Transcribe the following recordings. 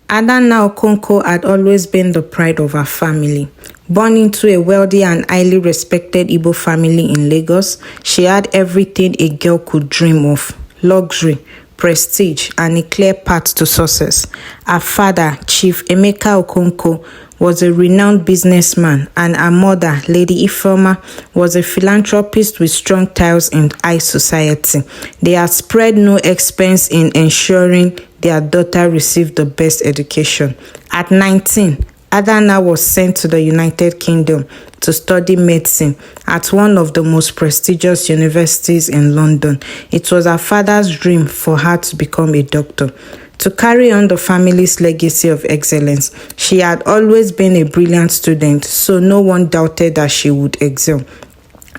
Adanna Okonkwo had always been the pride of her family. Born into a wealthy and highly respected Igbo family in Lagos, she had everything a girl could dream of: luxury, prestige, and a clear path to success. Her father, Chief Emeka Okonkwo, was a renowned businessman, and her mother, Lady Ifeoma, was a philanthropist with strong ties in high society. They had spared no expense in ensuring their daughter received the best education. At 19, Adanna was sent to the United Kingdom to study medicine at one of the most prestigious universities in London. It was her father's dream for her to become a doctor. To carry on the family's legacy of excellence, she had always been a brilliant student, so no one doubted that she would excel.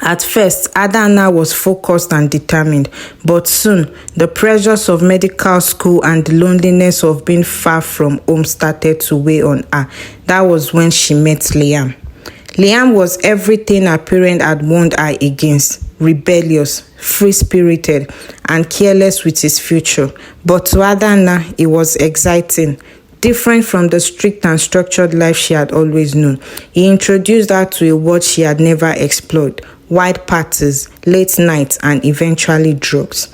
At first, Adanna was focused and determined, but soon the pressures of medical school and the loneliness of being far from home started to weigh on her. That was when she met Liam. Liam was everything her parent had warned her against: rebellious, free-spirited, and careless with his future. But to Adanna, it was exciting. Different from the strict and structured life she had always known, he introduced her to a world she had never explored: wide parties, late nights, and eventually drugs.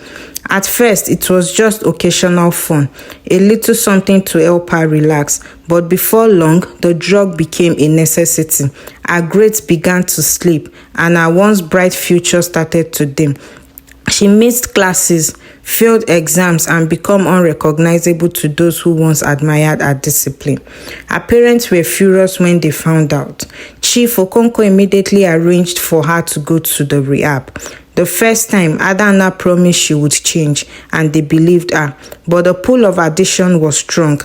At first, it was just occasional fun, a little something to help her relax, but before long, the drug became a necessity. Her grades began to slip, and her once bright future started to dim. She missed classes, failed exams, and became unrecognizable to those who once admired her discipline. Her parents were furious when they found out. Chief Okonkwo immediately arranged for her to go to the rehab. The first time, Adanna promised she would change, and they believed her, but the pull of addiction was strong.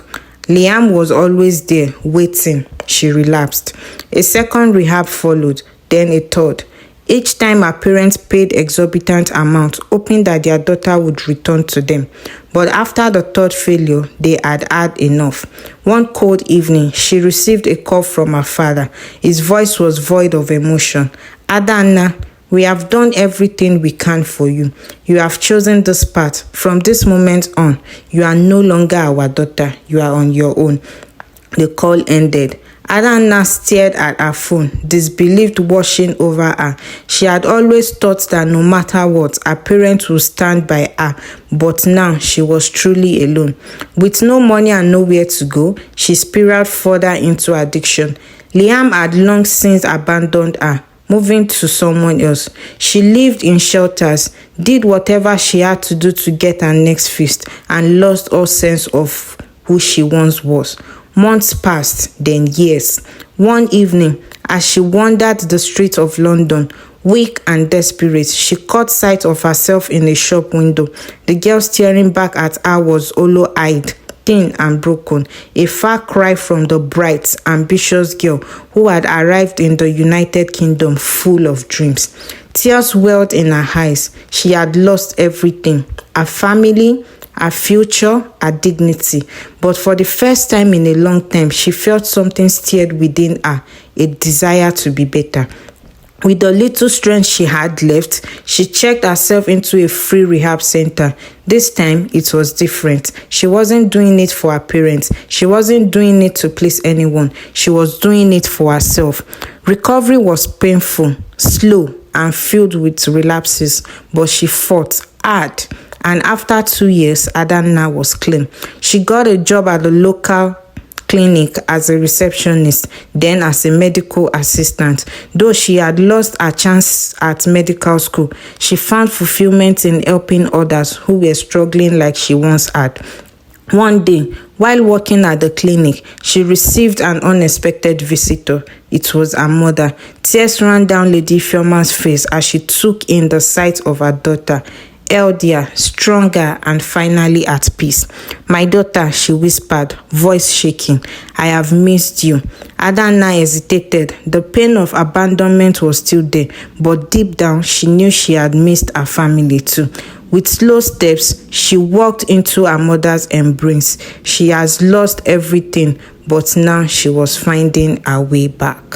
Liam was always there, waiting. She relapsed. A second rehab followed, then a third. Each time her parents paid exorbitant amounts, hoping that their daughter would return to them. But after the third failure, they had had enough. One cold evening, she received a call from her father. His voice was void of emotion. "Adanna, we have done everything we can for you. You have chosen this path. From this moment on, you are no longer our daughter. You are on your own." The call ended. Adanna stared at her phone, disbelief washing over her. She had always thought that no matter what, her parents would stand by her, but now she was truly alone. With no money and nowhere to go, she spiraled further into addiction. Liam had long since abandoned her, moving to someone else. She lived in shelters, did whatever she had to do to get her next feast, and lost all sense of who she once was. Months passed, then years. One evening, as she wandered the streets of London, weak and desperate, she caught sight of herself in a shop window. The girl staring back at her was hollow-eyed, thin and broken, a far cry from the bright, ambitious girl who had arrived in the United Kingdom full of dreams. Tears welled in her eyes. She had lost everything: her family, her future, her dignity. But for the first time in a long time, she felt something stirred within her, a desire to be better. With the little strength she had left, she checked herself into a free rehab center. This time, it was different. She wasn't doing it for her parents. She wasn't doing it to please anyone. She was doing it for herself. Recovery was painful, slow, and filled with relapses, but she fought hard. And after 2 years, Adanna was clean. She got a job at the local clinic as a receptionist, then as a medical assistant. Though she had lost her chance at medical school, she found fulfillment in helping others who were struggling like she once had. One day, while working at the clinic, she received an unexpected visitor. It was her mother. Tears ran down Lady Ifeoma's face as she took in the sight of her daughter, healthier, stronger, and finally at peace. "My daughter," she whispered, voice shaking, "I have missed you." Adanna hesitated. The pain of abandonment was still there, but deep down, she knew she had missed her family too. With slow steps, she walked into her mother's embrace. She has lost everything, but now she was finding her way back.